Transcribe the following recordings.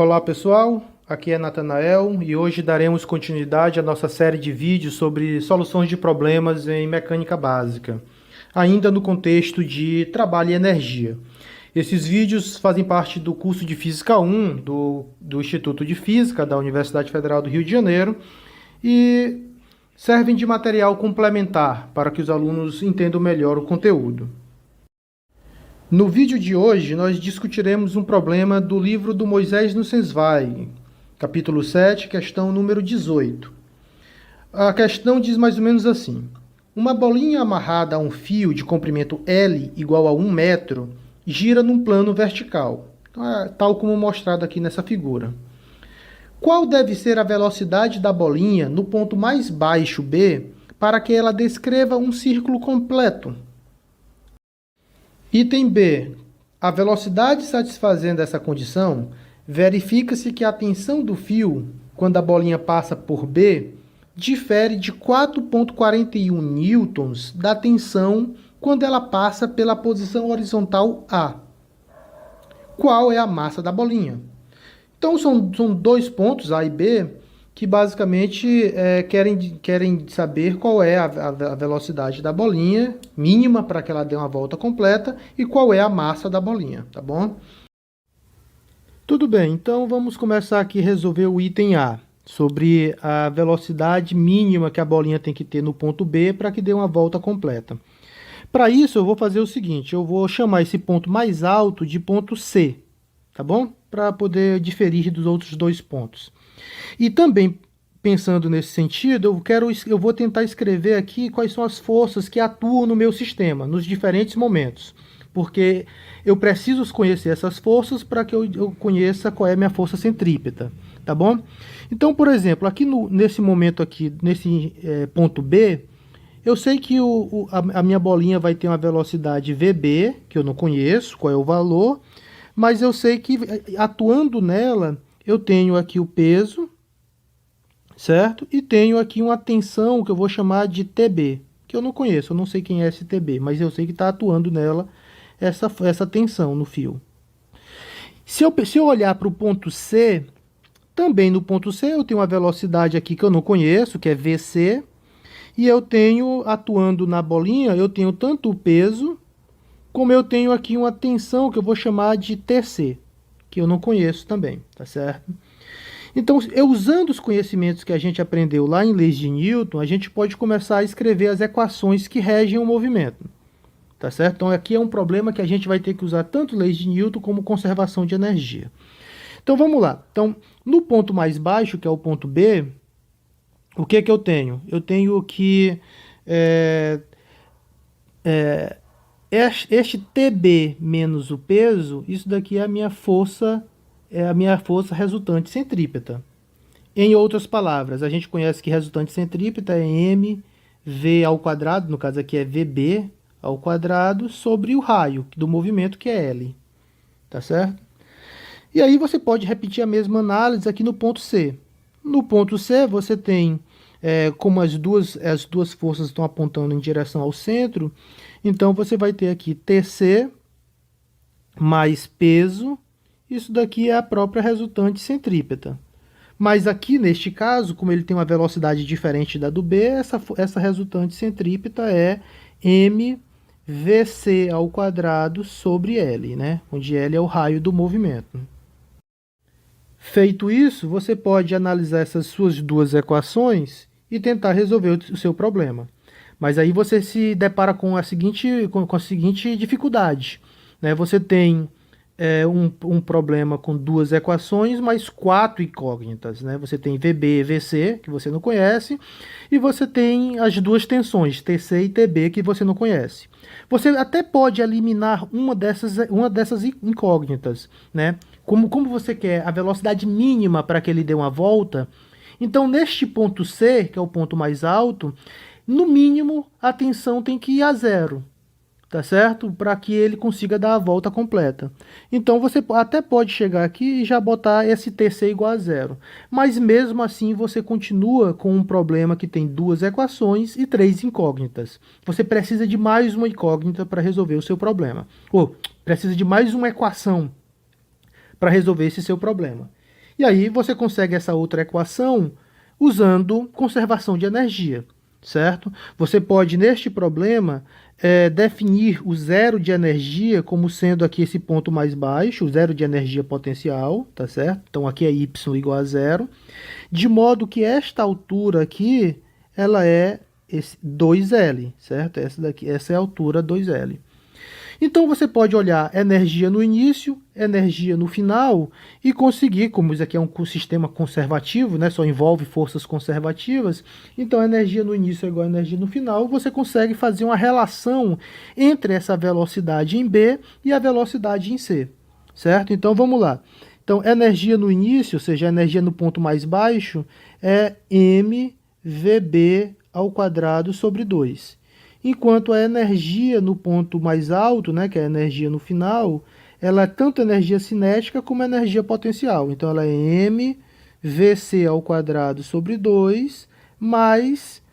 Olá pessoal, aqui é Natanael e hoje daremos continuidade à nossa série de vídeos sobre soluções de problemas em mecânica básica, ainda no contexto de trabalho e energia. Esses vídeos fazem parte do curso de Física 1 do Instituto de Física da Universidade Federal do Rio de Janeiro e servem de material complementar para que os alunos entendam melhor o conteúdo. No vídeo de hoje, nós discutiremos um problema do livro do Moisés Nussensweig, capítulo 7, questão número 18. A questão diz mais ou menos assim: uma bolinha amarrada a um fio de comprimento L igual a 1 metro gira num plano vertical, tal como mostrado aqui nessa figura. Qual deve ser a velocidade da bolinha no ponto mais baixo B para que ela descreva um círculo completo? Item B. A velocidade satisfazendo essa condição, verifica-se que a tensão do fio, quando a bolinha passa por B, difere de 4,41 newtons da tensão quando ela passa pela posição horizontal A. Qual é a massa da bolinha? Então, são dois pontos, A e B, que basicamente querem saber qual é a velocidade da bolinha mínima para que ela dê uma volta completa e qual é a massa da bolinha, tá bom? Tudo bem, então vamos começar aqui a resolver o item A, sobre a velocidade mínima que a bolinha tem que ter no ponto B para que dê uma volta completa. Para isso, eu vou fazer o seguinte: eu vou chamar esse ponto mais alto de ponto C, tá bom? Para poder diferir dos outros dois pontos. E também, pensando nesse sentido, eu vou tentar escrever aqui quais são as forças que atuam no meu sistema, nos diferentes momentos. Porque eu preciso conhecer essas forças para que eu conheça qual é a minha força centrípeta, tá bom? Então, por exemplo, aqui nesse momento aqui, nesse ponto B, eu sei que a minha bolinha vai ter uma velocidade VB, que eu não conheço, qual é o valor, mas eu sei que atuando nela, eu tenho aqui o peso, certo? E tenho aqui uma tensão que eu vou chamar de TB, que eu não conheço, eu não sei quem é esse TB, mas eu sei que está atuando nela essa tensão no fio. Se eu olhar para o ponto C, também no ponto C eu tenho uma velocidade aqui que eu não conheço, que é VC, e eu tenho, atuando na bolinha, eu tenho tanto o peso, como eu tenho aqui uma tensão que eu vou chamar de TC, que eu não conheço também, tá certo? Então, usando os conhecimentos que a gente aprendeu lá em leis de Newton, a gente pode começar a escrever as equações que regem o movimento, tá certo? Então, aqui é um problema que a gente vai ter que usar tanto leis de Newton como conservação de energia. Então, vamos lá. Então, no ponto mais baixo, que é o ponto B, o que que eu tenho? Eu tenho que este TB menos o peso, isso daqui é a minha força resultante centrípeta. Em outras palavras, a gente conhece que resultante centrípeta é mv ao quadrado, no caso aqui é vb ao quadrado, sobre o raio do movimento, que é L. Tá certo? E aí você pode repetir a mesma análise aqui no ponto C. No ponto C, você tem, como as duas forças estão apontando em direção ao centro, então você vai ter aqui TC mais peso. Isso daqui é a própria resultante centrípeta. Mas aqui, neste caso, como ele tem uma velocidade diferente da do B, essa resultante centrípeta é mvc ao quadrado sobre L, né? Onde L é o raio do movimento. Feito isso, você pode analisar essas suas duas equações e tentar resolver o seu problema. Mas aí você se depara com a seguinte dificuldade, né? Você tem um problema com duas equações, mais 4 incógnitas, né? Você tem VB e VC, que você não conhece, e você tem as duas tensões, TC e TB, que você não conhece. Você até pode eliminar uma dessas incógnitas, né? Como você quer a velocidade mínima para que ele dê uma volta, então neste ponto C, que é o ponto mais alto, no mínimo a tensão tem que ir a zero, tá certo? Para que ele consiga dar a volta completa. Então você até pode chegar aqui e já botar esse TC igual a zero. Mas mesmo assim você continua com um problema que tem duas equações e 3 incógnitas. Você precisa de mais uma incógnita para resolver o seu problema. Ou precisa de mais uma equação para resolver esse seu problema. E aí você consegue essa outra equação usando conservação de energia, certo? Você pode, neste problema, definir o zero de energia como sendo aqui esse ponto mais baixo, o zero de energia potencial, tá certo? Então aqui é y igual a zero, de modo que esta altura aqui, ela é esse 2L, certo? Essa é a altura 2L. Então você pode olhar energia no início, energia no final e conseguir, como isso aqui é um sistema conservativo, né, só envolve forças conservativas, então energia no início é igual a energia no final, você consegue fazer uma relação entre essa velocidade em B e a velocidade em C, certo? Então vamos lá. Então energia no início, ou seja, energia no ponto mais baixo, é mVb ao quadrado sobre 2. Enquanto a energia no ponto mais alto, né, que é a energia no final, ela é tanto energia cinética como energia potencial. Então ela é mvc ao quadrado sobre 2 mais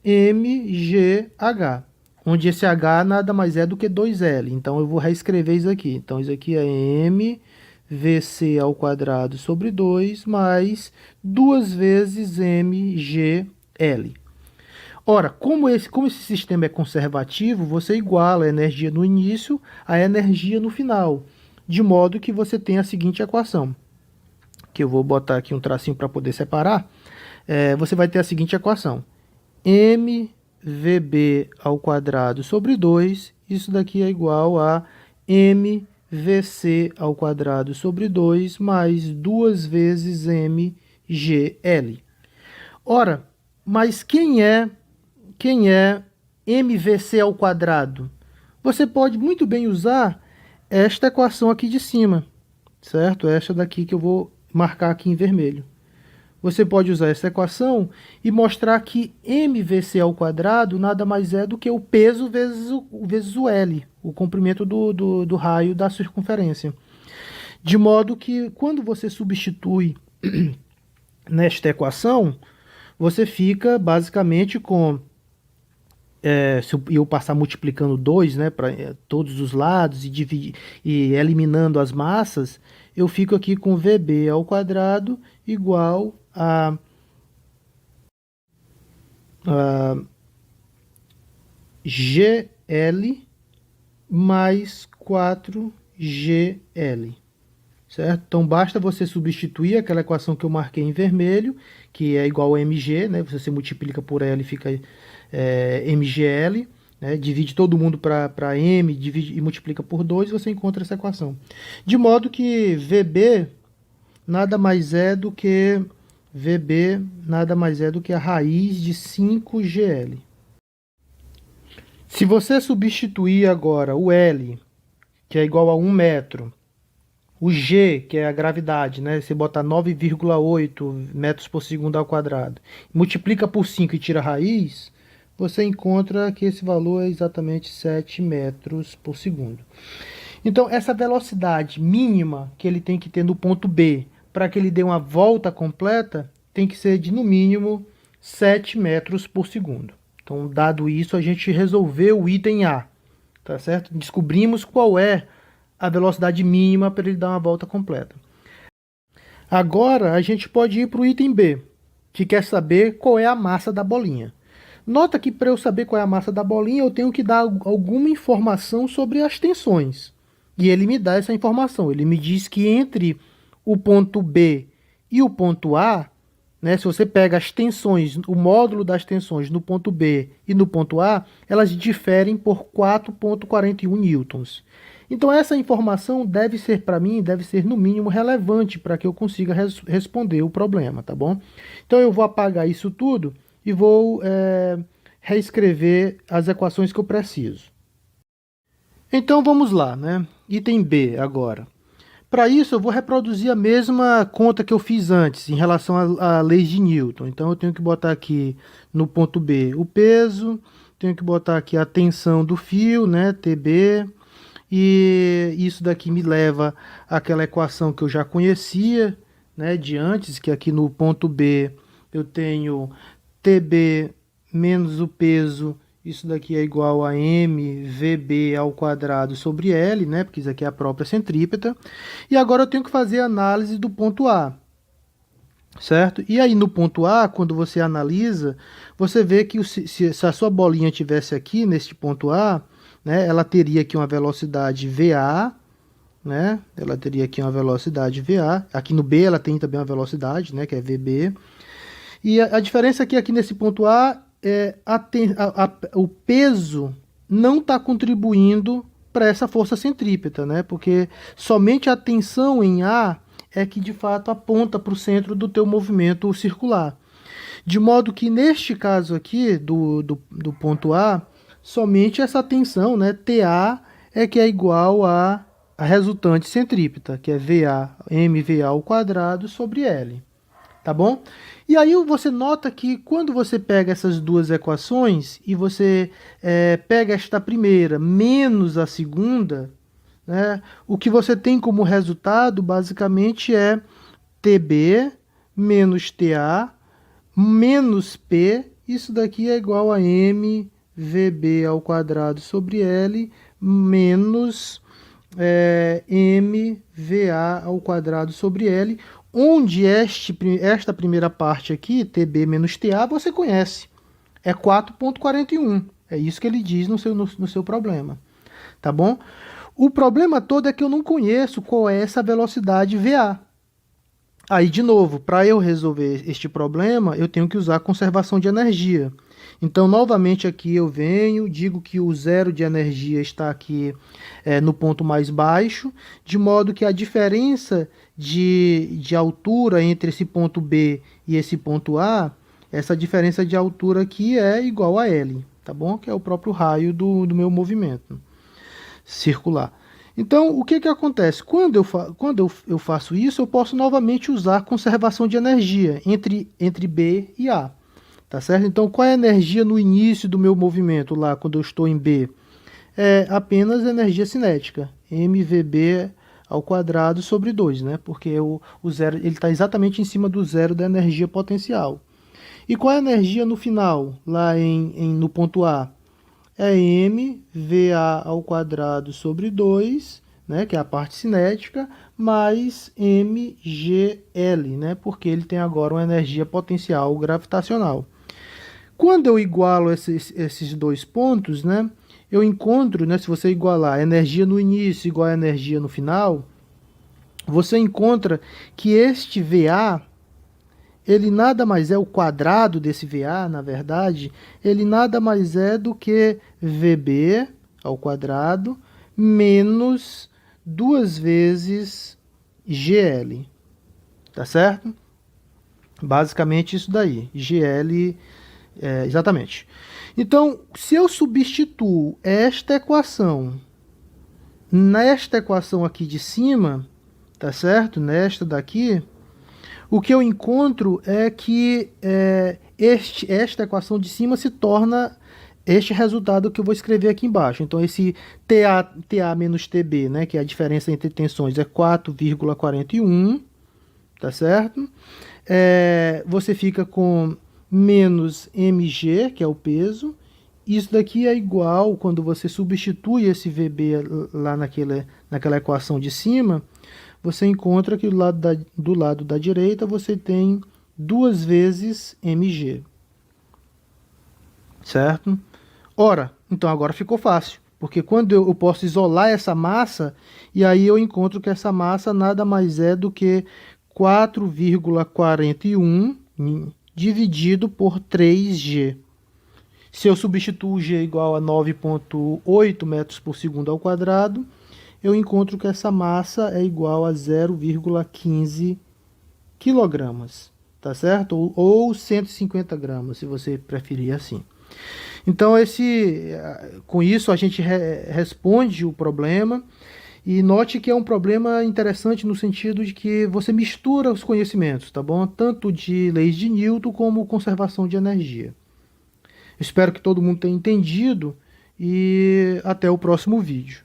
mgh, onde esse h nada mais é do que 2L. Então eu vou reescrever isso aqui. Então isso aqui é mvc ao quadrado sobre 2 mais 2 vezes mgl. Ora, como esse sistema é conservativo, você iguala a energia no início à energia no final, de modo que você tem a seguinte equação, que eu vou botar aqui um tracinho para poder separar. Você vai ter a seguinte equação, mvb ao quadrado sobre 2, isso daqui é igual a mvc ao quadrado sobre 2 mais 2 vezes mgl. Ora, mas quem é mvc ao quadrado? Você pode muito bem usar esta equação aqui de cima, certo? Esta daqui que eu vou marcar aqui em vermelho. Você pode usar essa equação e mostrar que mvc ao quadrado nada mais é do que o peso vezes o L, o comprimento do raio da circunferência. De modo que quando você substitui nesta equação, você fica basicamente com... se eu passar multiplicando 2, né, para todos os lados e eliminando as massas, eu fico aqui com VB ao quadrado igual a GL mais 4GL. Certo? Então basta você substituir aquela equação que eu marquei em vermelho, que é igual a mg, né? Você multiplica por L, fica mgl, né? Divide todo mundo para m, divide e multiplica por 2, você encontra essa equação. De modo que VB nada mais é do que a raiz de 5GL. Se você substituir agora o L, que é igual a 1 metro, o G, que é a gravidade, né? Você botar 9,8 metros por segundo ao quadrado, multiplica por 5 e tira a raiz, você encontra que esse valor é exatamente 7 metros por segundo. Então, essa velocidade mínima que ele tem que ter no ponto B, para que ele dê uma volta completa, tem que ser de, no mínimo, 7 metros por segundo. Então, dado isso, a gente resolveu o item A, tá certo? Descobrimos qual é a velocidade mínima para ele dar uma volta completa. Agora a gente pode ir para o item B, que quer saber qual é a massa da bolinha. Nota que para eu saber qual é a massa da bolinha, eu tenho que dar alguma informação sobre as tensões. E ele me dá essa informação. Ele me diz que entre o ponto B e o ponto A, né, se você pega as tensões, o módulo das tensões no ponto B e no ponto A, elas diferem por 4,41 newtons. Então essa informação deve ser, para mim, deve ser no mínimo relevante para que eu consiga responder o problema, tá bom? Então eu vou apagar isso tudo e vou reescrever as equações que eu preciso. Então vamos lá, né? Item B agora. Para isso eu vou reproduzir a mesma conta que eu fiz antes em relação à lei de Newton. Então eu tenho que botar aqui no ponto B o peso, tenho que botar aqui a tensão do fio, né, TB, e isso daqui me leva àquela equação que eu já conhecia, né, de antes, que aqui no ponto B eu tenho TB menos o peso, isso daqui é igual a mVb ao quadrado sobre L, né, porque isso aqui é a própria centrípeta. E agora eu tenho que fazer a análise do ponto A. certo? E aí no ponto A, quando você analisa, você vê que se a sua bolinha tivesse aqui neste ponto A, né, ela teria aqui uma velocidade VA, né? Ela teria aqui uma velocidade VA. Aqui no B ela tem também uma velocidade, né, que é VB. E a diferença aqui nesse ponto A é o peso não está contribuindo para essa força centrípeta, né? Porque somente a tensão em A é que de fato aponta para o centro do teu movimento circular. De modo que neste caso aqui do ponto A, somente essa tensão, né, TA, é que é igual a resultante centrípeta, que é VA, mVA ao quadrado sobre L. Tá bom? E aí você nota que quando você pega essas duas equações e você pega esta primeira menos a segunda, né, o que você tem como resultado basicamente é TB menos TA menos P, isso daqui é igual a mVB ao quadrado sobre L menos mVA ao quadrado sobre L, onde esta primeira parte aqui, TB menos TA, você conhece. É 4,41. É isso que ele diz no seu problema. Tá bom? O problema todo é que eu não conheço qual é essa velocidade VA. Aí, de novo, para eu resolver este problema, eu tenho que usar conservação de energia. Então, novamente aqui eu venho, digo que o zero de energia está aqui no ponto mais baixo, de modo que a diferença de altura entre esse ponto B e esse ponto A, essa diferença de altura aqui é igual a L, tá bom? Que é o próprio raio do meu movimento circular. Então, o que acontece? Quando eu faço isso, eu posso novamente usar conservação de energia entre B e A. Tá certo? Então, qual é a energia no início do meu movimento, lá quando eu estou em B? É apenas energia cinética, mVb ao quadrado sobre 2, né? Porque o zero ele está exatamente em cima do zero da energia potencial. E qual é a energia no final, lá no ponto A? É mVa ao quadrado sobre 2, né, que é a parte cinética, mais mgl, né, porque ele tem agora uma energia potencial gravitacional. Quando eu igualo esses dois pontos, né, eu encontro, né, se você igualar energia no início igual a energia no final, você encontra que este VA, ele nada mais é o quadrado desse VA, na verdade, ele nada mais é do que VB ao quadrado menos 2 vezes GL, tá certo? Basicamente isso daí, GL, exatamente. Então, se eu substituo esta equação nesta equação aqui de cima, tá certo? Nesta daqui, o que eu encontro é que esta equação de cima se torna este resultado que eu vou escrever aqui embaixo. Então, esse TA menos TB, né, que é a diferença entre tensões, é 4,41, tá certo? Você fica com menos mg, que é o peso. Isso daqui é igual, quando você substitui esse VB lá naquela equação de cima, você encontra que do lado da direita você tem 2 vezes mg. Certo? Ora, então agora ficou fácil, porque quando eu posso isolar essa massa, e aí eu encontro que essa massa nada mais é do que 4,41 dividido por 3g. Se eu substituo g igual a 9,8 metros por segundo ao quadrado, eu encontro que essa massa é igual a 0,15 quilogramas, tá certo? Ou 150 gramas, se você preferir assim. Então, com isso, a gente responde o problema. E note que é um problema interessante no sentido de que você mistura os conhecimentos, tá bom? Tanto de leis de Newton como conservação de energia. Espero que todo mundo tenha entendido e até o próximo vídeo.